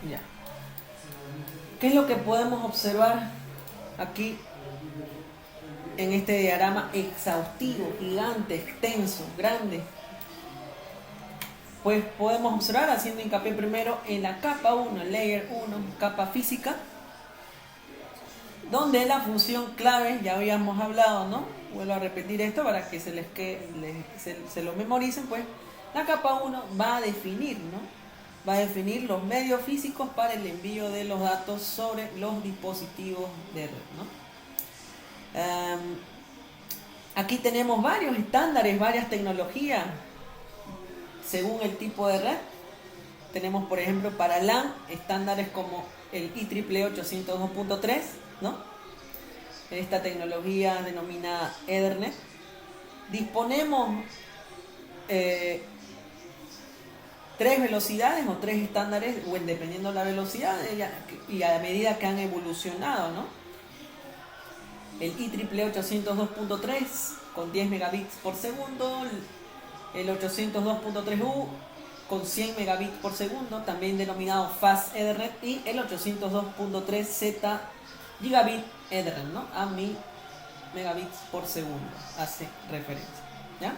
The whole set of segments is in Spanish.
Ya. ¿Qué es lo que podemos observar aquí en este diagrama exhaustivo, gigante, extenso, grande? Pues podemos observar, haciendo hincapié primero en la capa 1, layer 1, capa física, donde la función clave, ya habíamos hablado, ¿no? Vuelvo a repetir esto para que se lo memoricen, pues la capa 1 va a definir, ¿no? Va a definir los medios físicos para el envío de los datos sobre los dispositivos de red, ¿no? Aquí tenemos varios estándares, varias tecnologías según el tipo de red. Tenemos, por ejemplo, para LAN, estándares como el IEEE 802.3, ¿no? Esta tecnología denominada Ethernet. Disponemos tres velocidades o tres estándares, o dependiendo de la velocidad y a medida que han evolucionado, ¿no? El IEEE 802.3 con 10 megabits por segundo, el 802.3U con 100 megabits por segundo, también denominado Fast Ethernet, y el 802.3Z Gigabit Ethernet, ¿no? A 1000 megabits por segundo hace referencia, ¿ya?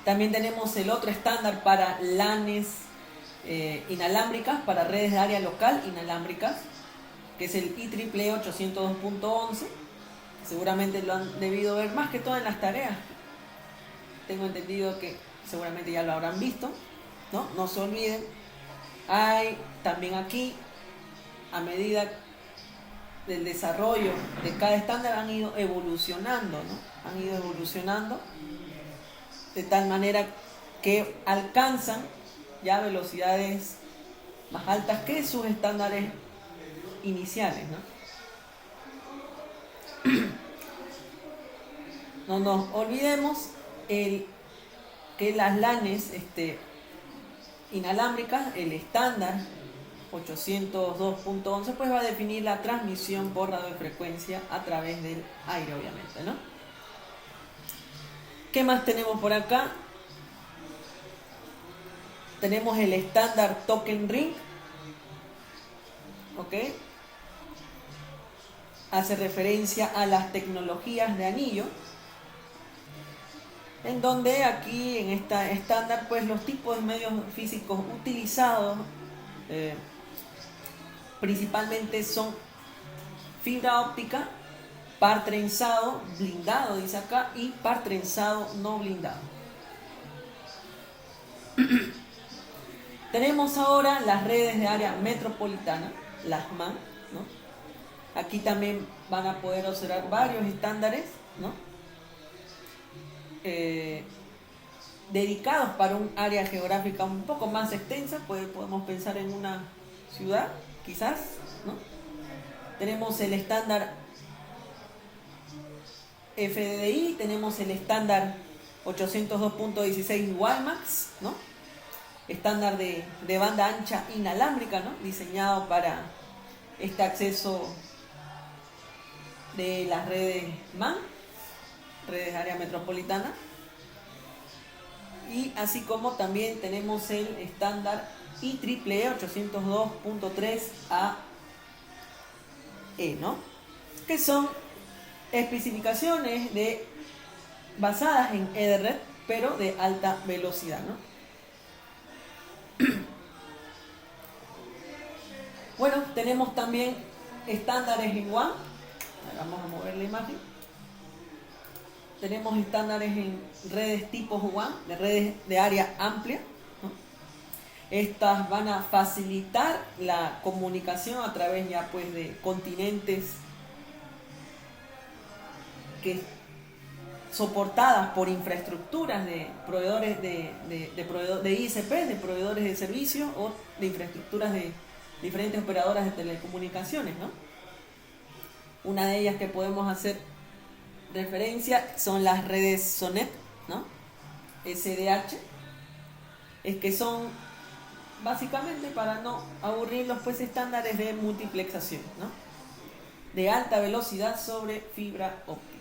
También tenemos el otro estándar para LANes inalámbricas, para redes de área local inalámbricas, que es el IEEE 802.11, que seguramente lo han debido ver más que todo en las tareas. Tengo entendido que seguramente ya lo habrán visto, ¿no? No se olviden. Hay también aquí, a medida del desarrollo de cada estándar, han ido evolucionando, ¿no? Han ido evolucionando de tal manera que alcanzan ya velocidades más altas que sus estándares iniciales, ¿no? No nos olvidemos que las LANes inalámbricas, el estándar 802.11, pues va a definir la transmisión por radiofrecuencia a través del aire, obviamente, ¿no? ¿Qué más tenemos por acá? Tenemos el estándar Token Ring, ¿ok? Hace referencia a las tecnologías de anillo, en donde aquí en esta estándar, pues los tipos de medios físicos utilizados principalmente son fibra óptica, par trenzado, blindado, dice acá, y par trenzado no blindado. Tenemos ahora las redes de área metropolitana, las MAN, ¿no? Aquí también van a poder observar varios estándares, ¿no? Dedicados para un área geográfica un poco más extensa, pues podemos pensar en una ciudad, quizás, ¿no? Tenemos el estándar FDDI, tenemos el estándar 802.16 WiMAX, ¿no? Estándar de banda ancha inalámbrica, ¿no? Diseñado para este acceso de las redes MAN, redes de área metropolitana. Y así como también tenemos el estándar IEEE 802.3AE, ¿no? Que son especificaciones basadas en Ethernet, pero de alta velocidad, ¿no? Bueno, tenemos también estándares en WAN. Vamos a mover la imagen. Tenemos estándares en redes tipo WAN, de redes de área amplia, ¿no? Estas van a facilitar la comunicación a través ya pues de continentes que soportadas por infraestructuras de proveedores de ISP, de proveedores de servicios o de infraestructuras de diferentes operadoras de telecomunicaciones, ¿no? Una de ellas que podemos hacer referencia son las redes SONET, ¿no? SDH, es que son básicamente, para no aburrirlos, pues estándares de multiplexación, ¿no? De alta velocidad sobre fibra óptica.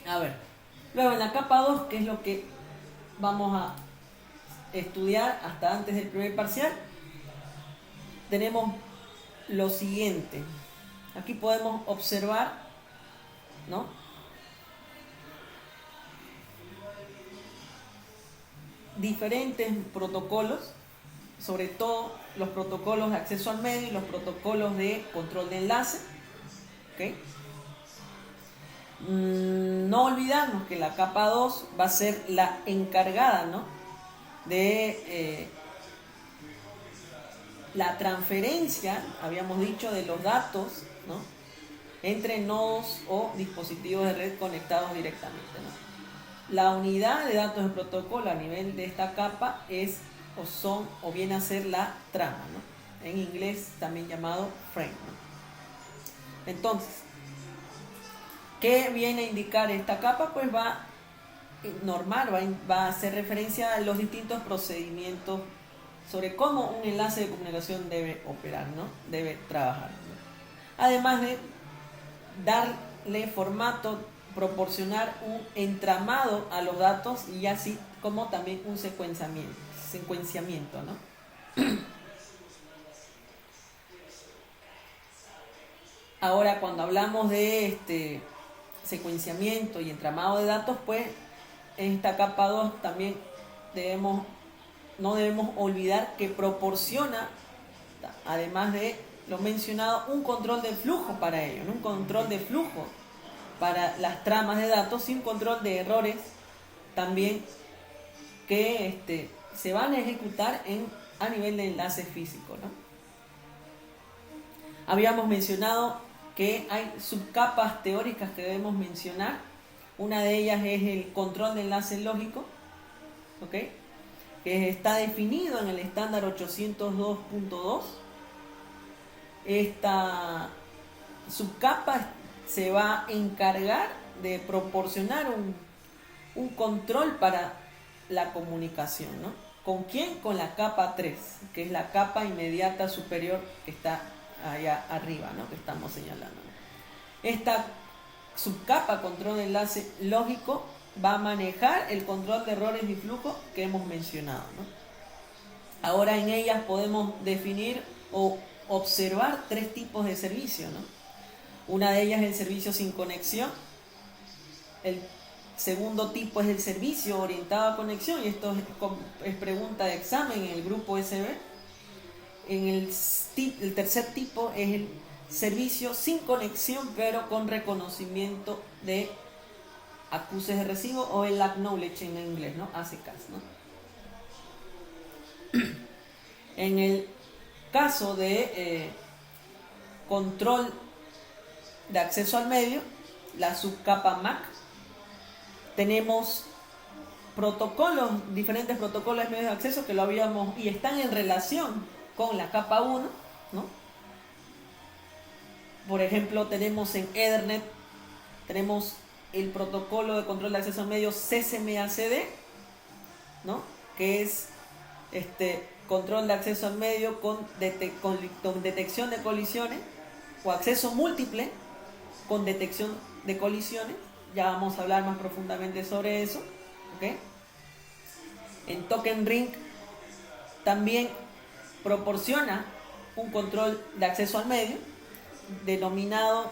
A ver, luego en la capa 2, que es lo que vamos a estudiar hasta antes del primer parcial, tenemos lo siguiente. Aquí podemos observar, ¿no?, diferentes protocolos, sobre todo los protocolos de acceso al medio y los protocolos de control de enlace. ¿Okay? No olvidarnos que la capa 2 va a ser la encargada, ¿no?, de la transferencia, habíamos dicho, de los datos, ¿no?, entre nodos o dispositivos de red conectados directamente, ¿no? La unidad de datos de protocolo a nivel de esta capa es o son o viene a ser la trama, ¿no?, en inglés también llamado frame, ¿no? Entonces, ¿qué viene a indicar esta capa? Pues va a hacer referencia a los distintos procedimientos sobre cómo un enlace de comunicación debe operar, ¿no?, debe trabajar, ¿no? Además de darle formato, proporcionar un entramado a los datos y así como también un secuenciamiento, ¿no? Ahora, cuando hablamos de secuenciamiento y entramado de datos, pues en esta capa 2 también no debemos olvidar que proporciona, además de lo mencionado, un control de flujo para ello, ¿no?, un control de flujo para las tramas de datos y un control de errores también que se van a ejecutar a nivel de enlace físico, ¿no? Habíamos mencionado que hay subcapas teóricas que debemos mencionar. Una de ellas es el control de enlace lógico, ¿ok?, que está definido en el estándar 802.2. Esta subcapa se va a encargar de proporcionar un control para la comunicación, ¿no? ¿Con quién? Con la capa 3, que es la capa inmediata superior que está allá arriba, ¿no?, que estamos señalando, ¿no? Esta subcapa control de enlace lógico va a manejar el control de errores y flujo que hemos mencionado, ¿no? Ahora en ellas podemos definir o observar tres tipos de servicio, ¿no? Una de ellas es el servicio sin conexión. El segundo tipo es el servicio orientado a conexión, y esto es pregunta de examen en el grupo SB. El tercer tipo es el servicio sin conexión, pero con reconocimiento de acuses de recibo, o el acknowledge en inglés, ¿no?, ACKs, ¿no? En el caso de control de acceso al medio, la subcapa MAC, tenemos diferentes protocolos de medios de acceso que lo habíamos y están en relación con la capa 1, ¿no? Por ejemplo, tenemos en Ethernet, tenemos el protocolo de control de acceso al medio CCMA-CD, ¿no?, que es control de acceso al medio con detección de colisiones, o acceso múltiple con detección de colisiones. Ya vamos a hablar más profundamente sobre eso, ¿ok? En Token Ring también proporciona un control de acceso al medio denominado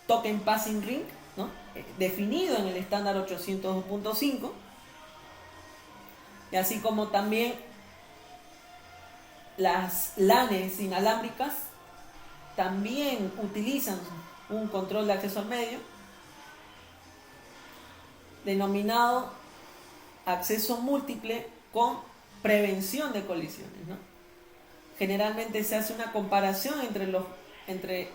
Token Passing Ring, ¿no?, definido en el estándar 802.5, y así como también las LANes inalámbricas también utilizan un control de acceso al medio denominado acceso múltiple con prevención de colisiones, ¿no? Generalmente se hace una comparación entre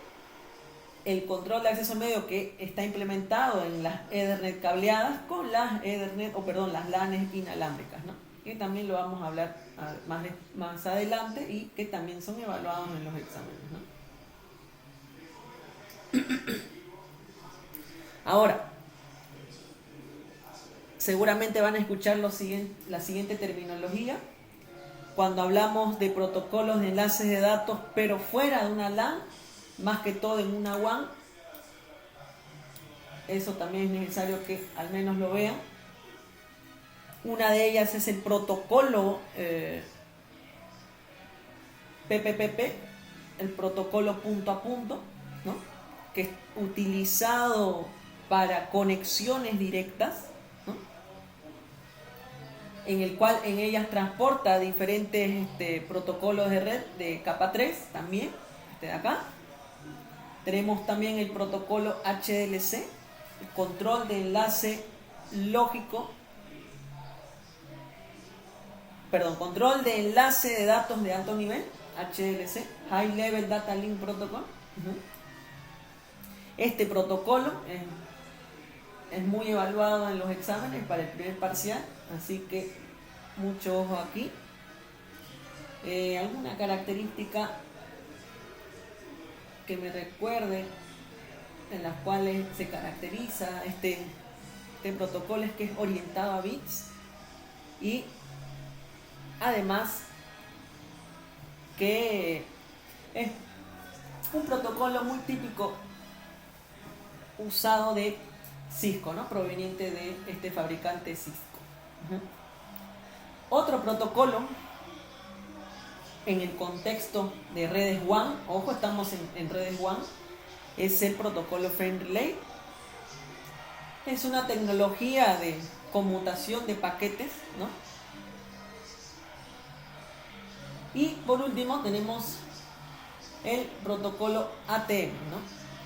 el control de acceso al medio que está implementado en las Ethernet cableadas con las las LANes inalámbricas, ¿no?, que también lo vamos a hablar más adelante y que también son evaluados en los exámenes, ¿no? Ahora, seguramente van a escuchar la siguiente terminología. Cuando hablamos de protocolos de enlaces de datos, pero fuera de una LAN, más que todo en una WAN, eso también es necesario que al menos lo vean. Una de ellas es el protocolo PPPP, el protocolo punto a punto, ¿no? Que es utilizado para conexiones directas, ¿no? En el cual en ellas transporta diferentes protocolos de red de capa 3 también, de acá. Tenemos también el protocolo HDLC, el control de enlace lógico, control de enlace de datos de alto nivel, HDLC, High Level Data Link Protocol. Este protocolo es muy evaluado en los exámenes para el primer parcial, así que mucho ojo aquí. ¿Alguna característica que me recuerde en las cuales se caracteriza este protocolo? Es que es orientado a bits y además que es un protocolo muy típico usado de Cisco, ¿no? Proveniente de este fabricante Cisco. Otro protocolo en el contexto de redes WAN, ojo, estamos en redes WAN, es el protocolo Frame Relay. Es una tecnología de conmutación de paquetes, ¿no? Y por último tenemos el protocolo ATM, ¿no?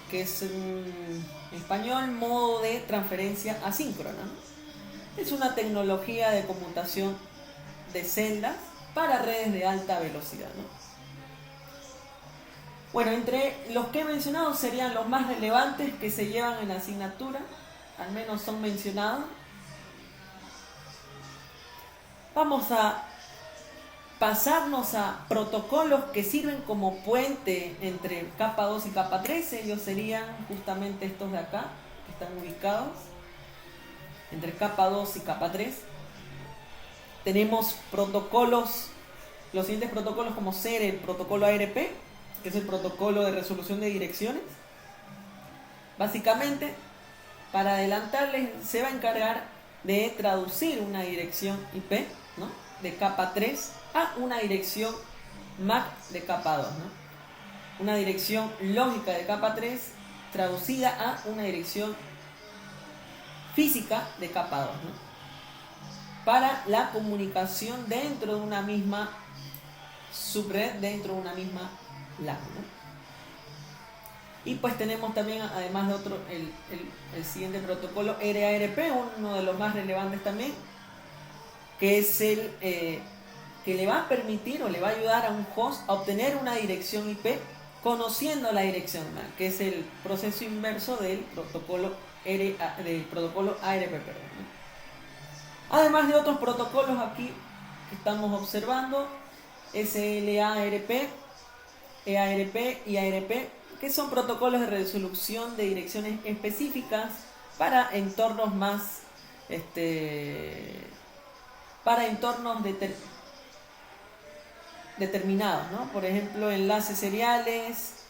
Que es en español modo de transferencia asíncrona, ¿no? Es una tecnología de conmutación de celdas para redes de alta velocidad, ¿no? Bueno, entre los que he mencionado serían los más relevantes que se llevan en la asignatura, al menos son mencionados. Vamos a pasarnos a protocolos que sirven como puente entre capa 2 y capa 3. Ellos serían justamente estos de acá, que están ubicados entre capa 2 y capa 3. Tenemos protocolos, los siguientes protocolos como ser el protocolo ARP, que es el protocolo de resolución de direcciones. Básicamente, para adelantarles, se va a encargar de traducir una dirección IP, ¿no? De capa 3 a una dirección MAC de capa 2, ¿no? Una dirección lógica de capa 3 traducida a una dirección física de capa 2, ¿no? Para la comunicación dentro de una misma subred, dentro de una misma LAN, ¿no? Y pues tenemos también, además de otro, el siguiente protocolo RARP, uno de los más relevantes también, que es el que le va a permitir o le va a ayudar a un host a obtener una dirección IP conociendo la dirección MAC, que es el proceso inverso del protocolo ARP, perdón, ¿no? Además de otros protocolos aquí que estamos observando, SLARP, EARP y ARP, que son protocolos de resolución de direcciones específicas para entornos más para entornos determinados, ¿no? Por ejemplo, enlaces seriales,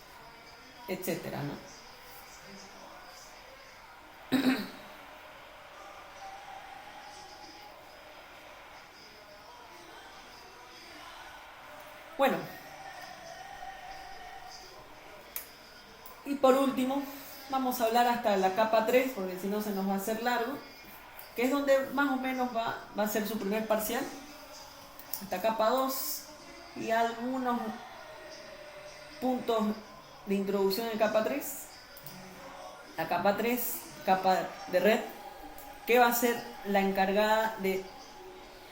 etcétera, ¿no? Bueno, y por último, vamos a hablar hasta la capa 3, porque si no se nos va a hacer largo, que es donde más o menos va a ser su primer parcial, hasta capa 2 y algunos puntos de introducción en capa 3. La capa 3, capa de red, que va a ser la encargada de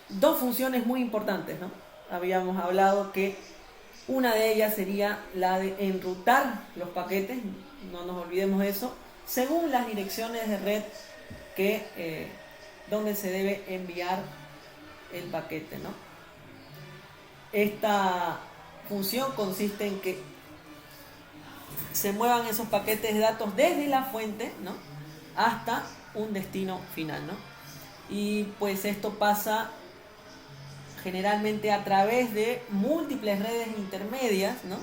dos funciones muy importantes, ¿no? Habíamos hablado que una de ellas sería la de enrutar los paquetes, no nos olvidemos de eso, según las direcciones de red donde se debe enviar el paquete, ¿no? Esta función consiste en que se muevan esos paquetes de datos desde la fuente, ¿no? Hasta un destino final, ¿no? Y pues esto pasa generalmente a través de múltiples redes intermedias, ¿no?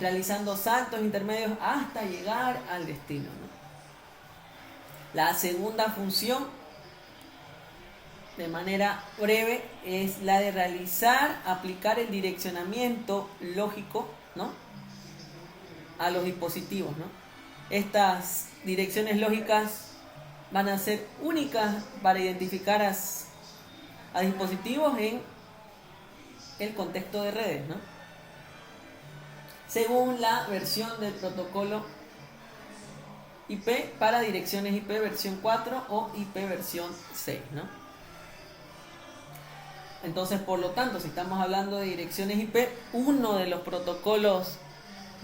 Realizando saltos intermedios hasta llegar al destino, ¿no? La segunda función, de manera breve, es la de aplicar el direccionamiento lógico, ¿no?, a los dispositivos, ¿no? Estas direcciones lógicas van a ser únicas para identificar a dispositivos en el contexto de redes, ¿no?, según la versión del protocolo IP para direcciones IP versión 4 o IP versión 6, ¿no? Entonces, por lo tanto, si estamos hablando de direcciones IP, uno de los protocolos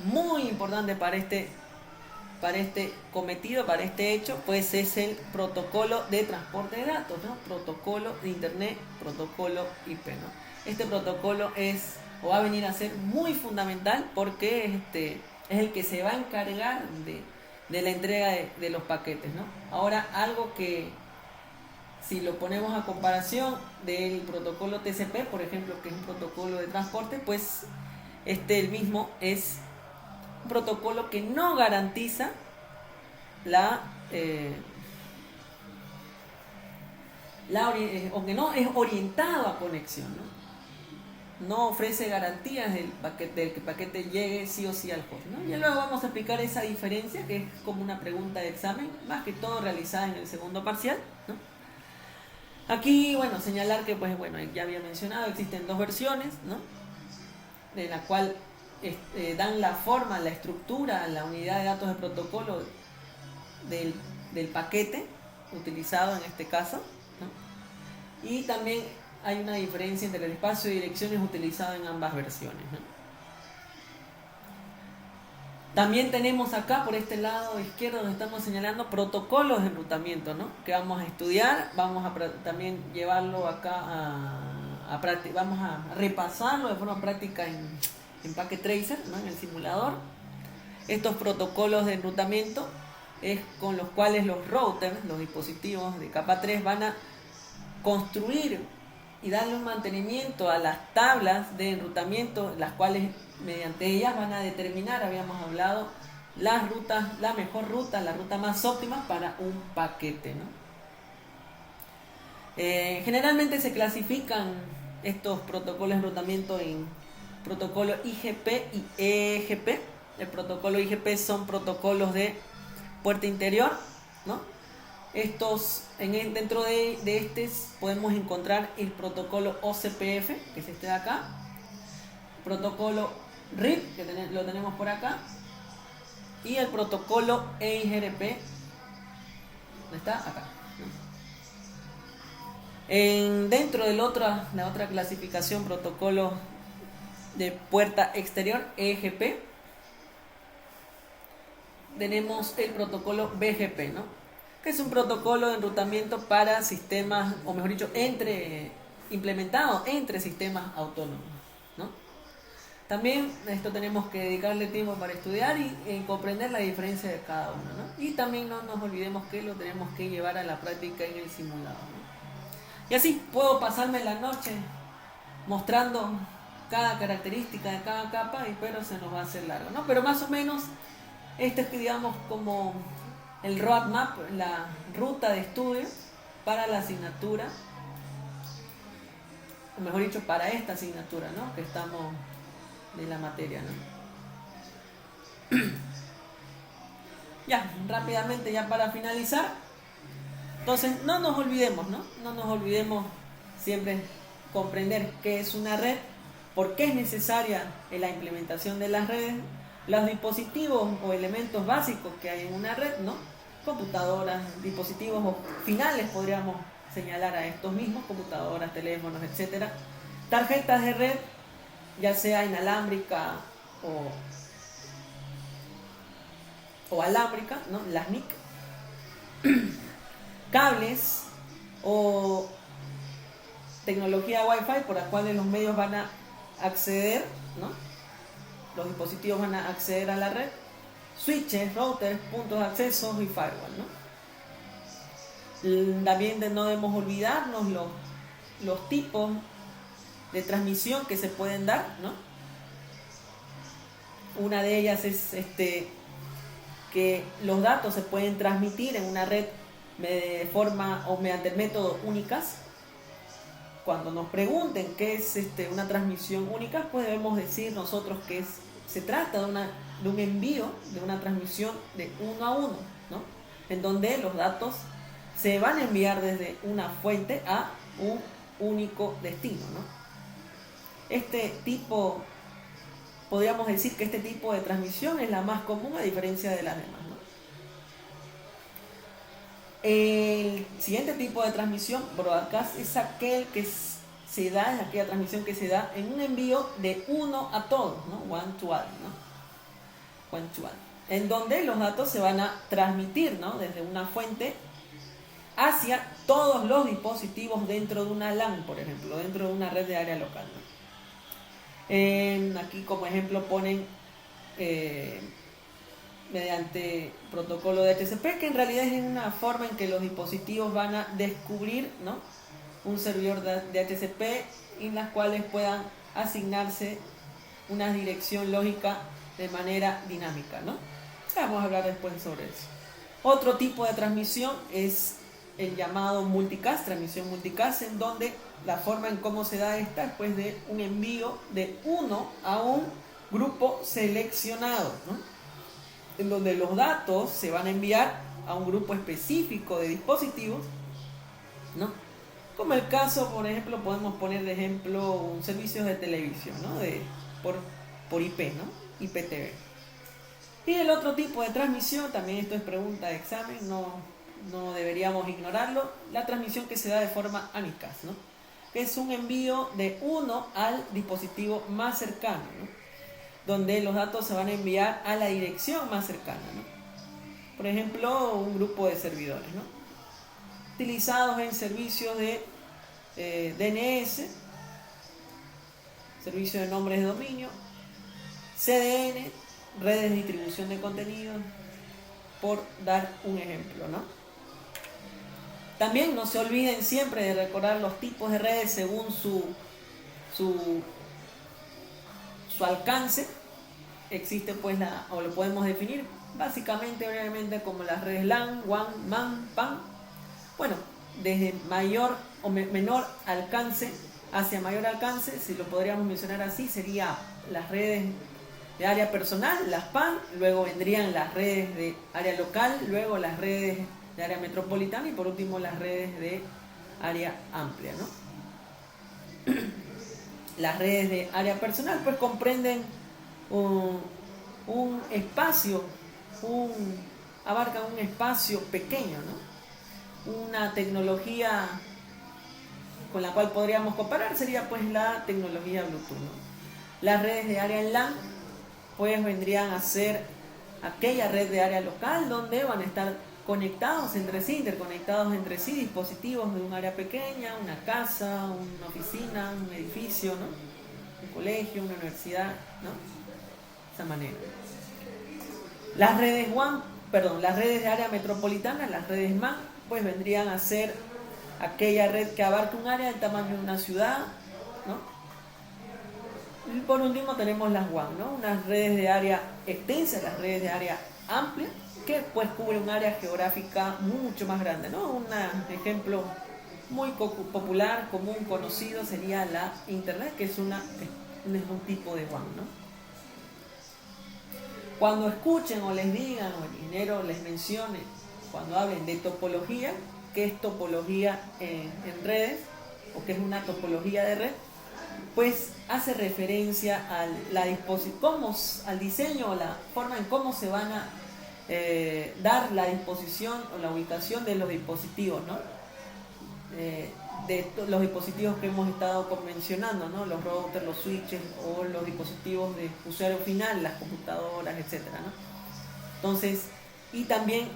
muy importantes para este cometido, para este hecho, pues es el protocolo de transporte de datos, ¿no? Protocolo de Internet, protocolo IP, ¿no? Este protocolo va a venir a ser muy fundamental porque es el que se va a encargar de la entrega de los paquetes, ¿no? Ahora, algo que, si lo ponemos a comparación del protocolo TCP, por ejemplo, que es un protocolo de transporte, pues el mismo es un protocolo que no garantiza o que no es orientado a conexión, ¿no? No ofrece garantías del que el paquete llegue sí o sí al host, ¿no? Y luego vamos a explicar esa diferencia, que es como una pregunta de examen, más que todo realizada en el segundo parcial, ¿no? Aquí, bueno, señalar que, pues, bueno, ya había mencionado, existen dos versiones, ¿no?, de la cual dan la forma, la estructura, la unidad de datos de protocolo del paquete utilizado en este caso, ¿no? Y también hay una diferencia entre el espacio de direcciones utilizado en ambas versiones, ¿no? También tenemos acá, por este lado izquierdo, donde estamos señalando protocolos de enrutamiento, ¿no?, que vamos a estudiar. Vamos a también llevarlo acá vamos a repasarlo de forma práctica en Packet Tracer, ¿no?, en el simulador. Estos protocolos de enrutamiento es con los cuales los routers, los dispositivos de capa 3, van a construir y darle un mantenimiento a las tablas de enrutamiento, las cuales mediante ellas van a determinar, habíamos hablado, las rutas, la mejor ruta, la ruta más óptima para un paquete, ¿no? Generalmente se clasifican estos protocolos de enrutamiento en protocolo IGP y EGP. El protocolo IGP son protocolos de puerta interior, ¿no? Dentro de estos podemos encontrar el protocolo OCPF, que es este de acá, protocolo RIP, que lo tenemos por acá, y el protocolo EIGRP, ¿dónde está? Acá, ¿no? Dentro de la otra clasificación, protocolo de puerta exterior, EGP, tenemos el protocolo BGP, ¿no?, que es un protocolo de enrutamiento para sistemas, o mejor dicho, implementado entre sistemas autónomos, ¿no? También esto tenemos que dedicarle tiempo para estudiar y comprender la diferencia de cada uno, ¿no? Y también no nos olvidemos que lo tenemos que llevar a la práctica en el simulador, ¿no? Y así puedo pasarme la noche mostrando cada característica de cada capa, pero se nos va a hacer largo, ¿no? Pero más o menos este es, digamos, como el roadmap, la ruta de estudio para la asignatura, o mejor dicho, para esta asignatura, ¿no?, que estamos de la materia, ¿no? Ya, rápidamente, ya para finalizar. Entonces, no nos olvidemos, ¿no? No nos olvidemos siempre comprender qué es una red, por qué es necesaria la implementación de las redes, los dispositivos o elementos básicos que hay en una red, ¿no? Computadoras, dispositivos finales, podríamos señalar a estos mismos, computadoras, teléfonos, etcétera. Tarjetas de red, ya sea inalámbrica o alámbrica, ¿no?, las NIC. Cables o tecnología Wi-Fi por las cuales los medios van a acceder, ¿no?, los dispositivos van a acceder a la red, switches, routers, puntos de acceso y firewall, ¿no? También no debemos olvidarnos los tipos de transmisión que se pueden dar, ¿no? Una de ellas es que los datos se pueden transmitir en una red de forma o mediante el método únicas. Cuando nos pregunten qué es una transmisión única, pues debemos decir nosotros que se trata de un envío, de una transmisión de uno a uno, ¿no? En donde los datos se van a enviar desde una fuente a un único destino, ¿no? Podríamos decir que este tipo de transmisión es la más común a diferencia de las demás, ¿no? El siguiente tipo de transmisión, broadcast, es aquella transmisión que se da en un envío de uno a todos, ¿no? One to all, ¿no? One to all. En donde los datos se van a transmitir, ¿no? Desde una fuente hacia todos los dispositivos dentro de una LAN, por ejemplo, dentro de una red de área local, ¿no? Aquí como ejemplo ponen mediante protocolo de DHCP, que en realidad es una forma en que los dispositivos van a descubrir, ¿no? Un servidor de DHCP en las cuales puedan asignarse una dirección lógica de manera dinámica, ¿no? Vamos a hablar después sobre eso. Otro tipo de transmisión es el llamado multicast, transmisión multicast, en donde la forma en cómo se da esta es pues de un envío de uno a un grupo seleccionado, ¿no? En donde los datos se van a enviar a un grupo específico de dispositivos, ¿no? Como el caso, por ejemplo, podemos poner de ejemplo un servicio de televisión, ¿no? Por IP, ¿no? IPTV. Y el otro tipo de transmisión, también esto es pregunta de examen, no deberíamos ignorarlo, la transmisión que se da de forma unicast, ¿no? Que es un envío de uno al dispositivo más cercano, ¿no? Donde los datos se van a enviar a la dirección más cercana, ¿no? Por ejemplo, un grupo de servidores, ¿no? Utilizados en servicios de DNS, servicio de nombres de dominio, CDN, redes de distribución de contenido, por dar un ejemplo, ¿no? También no se olviden siempre de recordar los tipos de redes según su alcance. Existe pues o lo podemos definir básicamente, brevemente, como las redes LAN, WAN, MAN, PAN. Bueno, desde mayor o menor alcance hacia mayor alcance, si lo podríamos mencionar así, sería las redes de área personal, las PAN, luego vendrían las redes de área local, luego las redes de área metropolitana y por último las redes de área amplia, ¿no? Las redes de área personal pues comprenden un espacio, abarcan un espacio pequeño, ¿no? Una tecnología con la cual podríamos comparar sería pues la tecnología Bluetooth, ¿no? Las redes de área en LAN pues vendrían a ser aquella red de área local donde van a estar conectados entre sí, interconectados entre sí dispositivos de un área pequeña, una casa, una oficina, un edificio, ¿no? Un colegio, una universidad, ¿no? De esa manera. Las redes de área metropolitana, las redes MAN, pues vendrían a ser aquella red que abarca un área del tamaño de una ciudad, ¿no? Y por último tenemos las WAN, ¿no? Unas redes de área extensa, las redes de área amplia, que pues cubre un área geográfica mucho más grande, ¿no? Un ejemplo muy popular, común, conocido sería la Internet, que es un tipo de WAN, ¿no? Cuando escuchen o les digan o el ingeniero les mencione, cuando hablen de topología, ¿qué es topología en redes? ¿O qué es una topología de red? Pues hace referencia al diseño o la forma en cómo se van a dar la disposición o la ubicación de los dispositivos, ¿no? Los dispositivos que hemos estado mencionando, ¿no? Los routers, los switches o los dispositivos de usuario final, las computadoras, etcétera, ¿no? Entonces, y también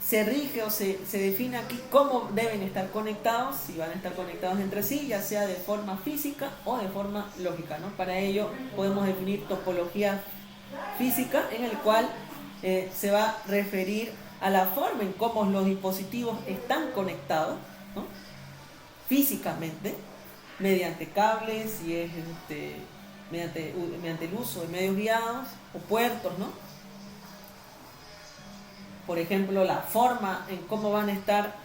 se rige o se define aquí cómo deben estar conectados, si van a estar conectados entre sí, ya sea de forma física o de forma lógica, ¿no? Para ello podemos definir topología física, en el cual se va a referir a la forma en cómo los dispositivos están conectados, ¿no? Físicamente, mediante cables, si es mediante el uso de medios guiados o puertos, ¿no? por ejemplo, la forma en cómo van a estar,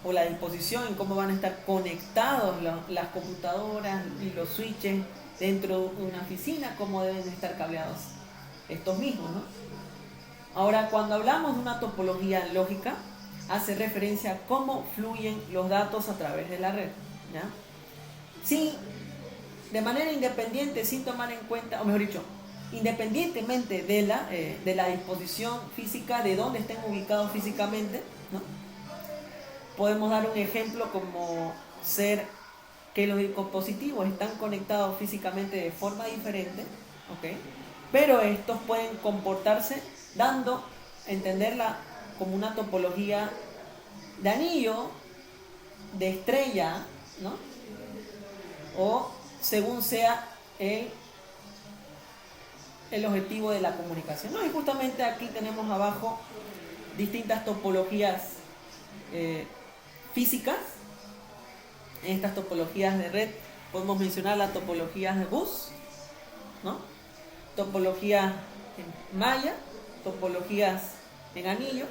o la disposición en cómo van a estar conectados las computadoras y los switches dentro de una oficina, cómo deben estar cableados estos mismos, ¿no? Ahora, cuando hablamos de una topología lógica, hace referencia a cómo fluyen los datos a través de la red, ¿ya? Sí, de manera independiente, sin tomar en cuenta, o mejor dicho, independientemente de la disposición física, de dónde estén ubicados físicamente, ¿no? Podemos dar un ejemplo como ser que los dispositivos están conectados físicamente de forma diferente, ¿ok? Pero estos pueden comportarse dando a entenderla como una topología de anillo, de estrella, ¿no? O según sea el objetivo de la comunicación, ¿no? Y justamente aquí tenemos abajo distintas topologías físicas. En estas topologías de red podemos mencionar las topologías de bus, ¿no? Topologías en malla, topologías en anillo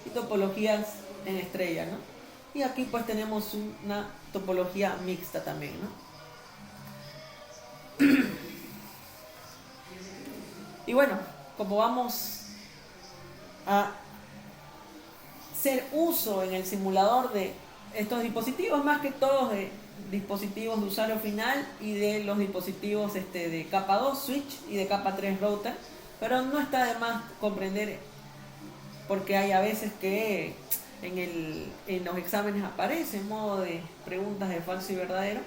y topologías en estrella, ¿no? Y aquí pues tenemos una topología mixta también, ¿no? Y bueno, como vamos a hacer uso en el simulador de estos dispositivos, más que todos de dispositivos de usuario final y de los dispositivos de capa 2 switch y de capa 3 router, pero no está de más comprender, porque hay a veces que en los exámenes aparece en modo de preguntas de falso y verdadero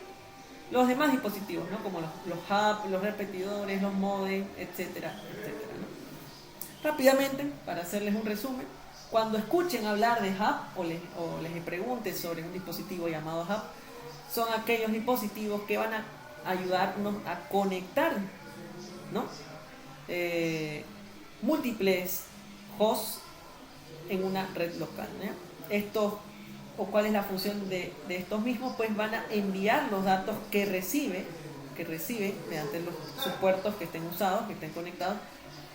los demás dispositivos, ¿no? Como los hubs, los repetidores, los modems, etcétera, etcétera, ¿no? Rápidamente, para hacerles un resumen, cuando escuchen hablar de hub o les pregunten sobre un dispositivo llamado hub, son aquellos dispositivos que van a ayudarnos a conectar, ¿no? Múltiples hosts en una red local, ¿no? Estos, o cuál es la función de estos mismos, pues van a enviar los datos que reciben mediante sus puertos que estén usados, que estén conectados.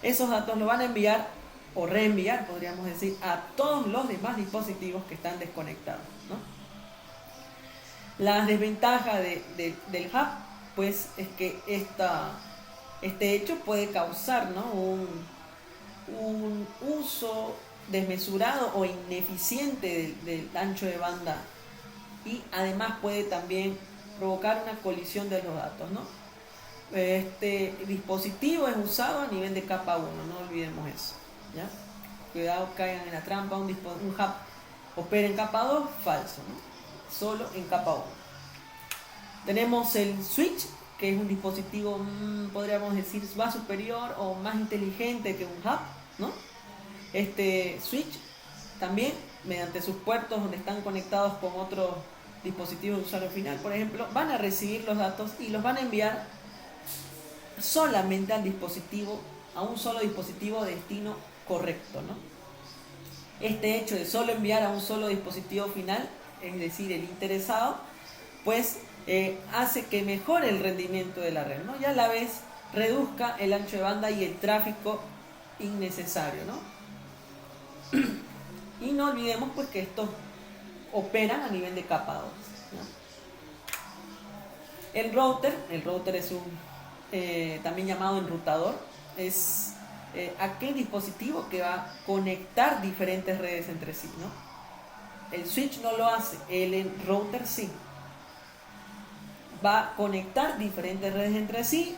Esos datos los van a enviar o reenviar, podríamos decir, a todos los demás dispositivos que están desconectados, ¿no? La desventaja del hub, pues, es que este hecho puede causar, ¿no? un uso desmesurado o ineficiente del ancho de banda, y además puede también provocar una colisión de los datos, ¿no? Este dispositivo es usado a nivel de capa 1, no olvidemos eso, ¿ya? Cuidado, caigan en la trampa, un hub opera en capa 2, falso, ¿no? Solo en capa 1. Tenemos el switch, que es un dispositivo, podríamos decir, más superior o más inteligente que un hub, ¿no? Este switch también, mediante sus puertos donde están conectados con otros dispositivos de usuario final, por ejemplo, van a recibir los datos y los van a enviar solamente al dispositivo, a un solo dispositivo de destino correcto, ¿no? Este hecho de solo enviar a un solo dispositivo final, es decir, el interesado, pues hace que mejore el rendimiento de la red, ¿no? Y a la vez reduzca el ancho de banda y el tráfico innecesario, ¿no? Y no olvidemos pues que estos operan a nivel de capa 2, ¿no? El router es también llamado enrutador, es aquel dispositivo que va a conectar diferentes redes entre sí, ¿no? El switch no lo hace, el router sí. Va a conectar diferentes redes entre sí,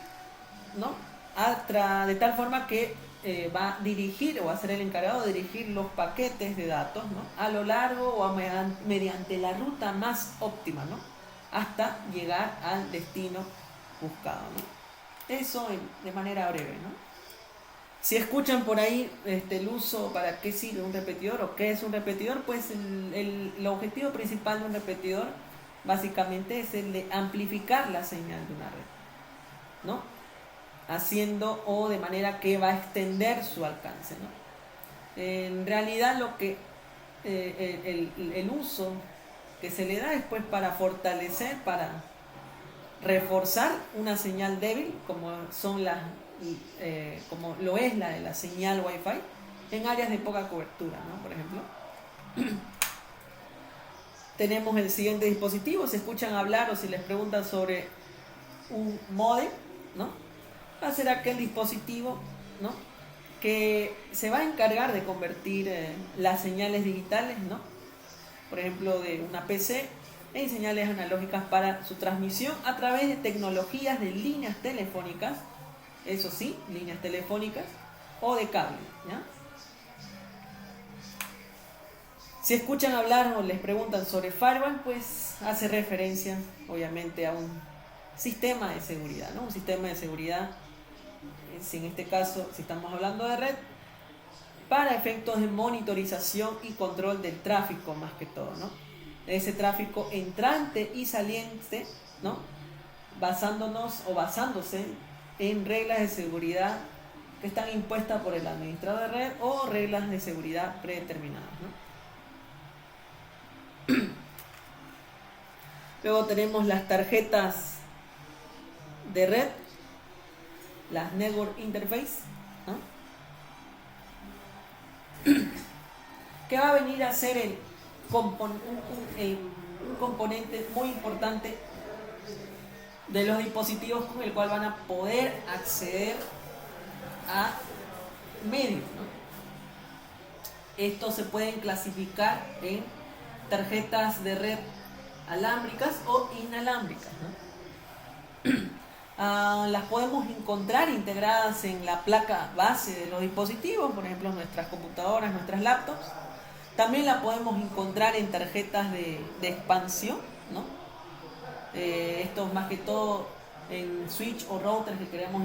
¿no? De tal forma que va a dirigir o va a ser el encargado de dirigir los paquetes de datos, ¿no? A lo largo o mediante la ruta más óptima, ¿no? Hasta llegar al destino buscado, ¿no? Eso de manera breve, ¿no? Si escuchan por ahí el uso, para qué sirve un repetidor o qué es un repetidor, pues el objetivo principal de un repetidor básicamente es el de amplificar la señal de una red, ¿no? Haciendo o de manera que va a extender su alcance, ¿no? En realidad lo que el uso que se le da es pues para fortalecer, para reforzar una señal débil como son como lo es la de la señal Wi-Fi, en áreas de poca cobertura, ¿no? Por ejemplo. Tenemos el siguiente dispositivo. Si escuchan hablar o si les preguntan sobre un módem, ¿no? Va a ser aquel dispositivo, ¿no? Que se va a encargar de convertir las señales digitales, ¿no? Por ejemplo, de una PC en señales analógicas para su transmisión a través de tecnologías de líneas telefónicas, eso sí, líneas telefónicas o de cable, ¿ya? Si escuchan hablar o les preguntan sobre firewall, pues hace referencia obviamente a un sistema de seguridad, ¿no? Un sistema de seguridad, si en este caso, si estamos hablando de red, para efectos de monitorización y control del tráfico más que todo, ¿no? Ese tráfico entrante y saliente, ¿no? Basándose en reglas de seguridad que están impuestas por el administrador de red o reglas de seguridad predeterminadas, ¿no? Luego tenemos las tarjetas de red, las Network Interface, ¿no? Que va a venir a ser un componente muy importante de los dispositivos con el cual van a poder acceder a medios, ¿no? Estos se pueden clasificar en tarjetas de red alámbricas o inalámbricas, ¿no? Las podemos encontrar integradas en la placa base de los dispositivos, por ejemplo nuestras computadoras, nuestras laptops. También la podemos encontrar en tarjetas de expansión, ¿no? Esto más que todo en switch o routers que queremos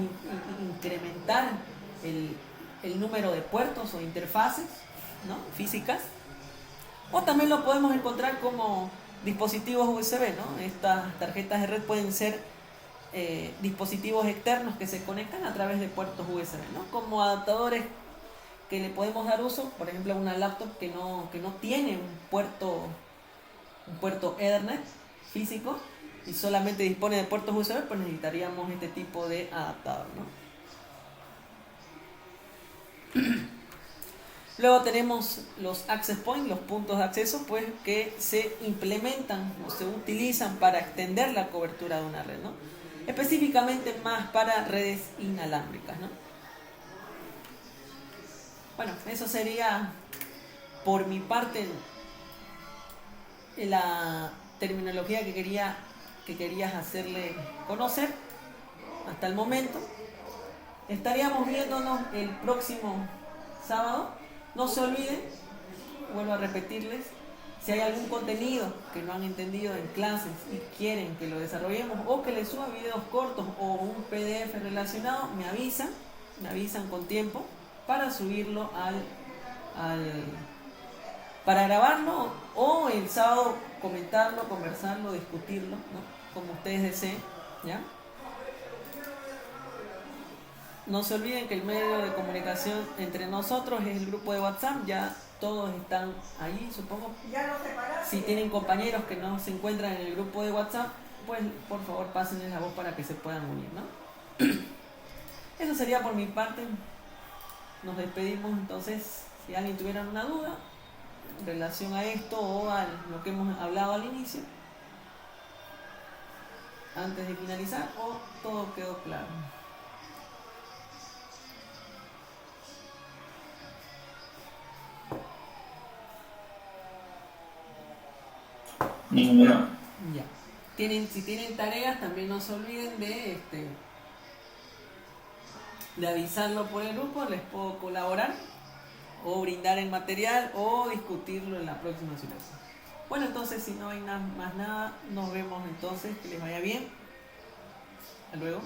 incrementar el número de puertos o interfaces, ¿no? Físicas. O también lo podemos encontrar como dispositivos USB, ¿no? Estas tarjetas de red pueden ser dispositivos externos que se conectan a través de puertos USB, ¿no? Como adaptadores que le podemos dar uso, por ejemplo, a una laptop que no tiene un puerto Ethernet físico y solamente dispone de puertos USB, pues necesitaríamos este tipo de adaptador, ¿no? Luego tenemos los access points, los puntos de acceso, pues que se implementan o se utilizan para extender la cobertura de una red, ¿no? Específicamente más para redes inalámbricas, ¿no? Bueno, eso sería por mi parte la terminología que querías hacerle conocer hasta el momento. Estaríamos viéndonos el próximo sábado. No se olviden, vuelvo a repetirles, si hay algún contenido que no han entendido en clases y quieren que lo desarrollemos o que les suba videos cortos o un PDF relacionado, me avisan con tiempo para subirlo para grabarlo o el sábado comentarlo, conversarlo, discutirlo, ¿no? Como ustedes deseen, ¿ya? No se olviden que el medio de comunicación entre nosotros es el grupo de WhatsApp, ya todos están ahí, supongo. Si tienen compañeros que no se encuentran en el grupo de WhatsApp, pues por favor pásenles la voz para que se puedan unir, ¿no? Eso sería por mi parte. Nos despedimos entonces. Si alguien tuviera una duda en relación a esto o a lo que hemos hablado al inicio, antes de finalizar, o todo quedó claro. Ninguno. Ya. Si tienen tareas, también no se olviden de avisarlo por el grupo. Les puedo colaborar o brindar el material o discutirlo en la próxima situación. Bueno, entonces si no hay más nada, nos vemos entonces. Que les vaya bien. Hasta luego.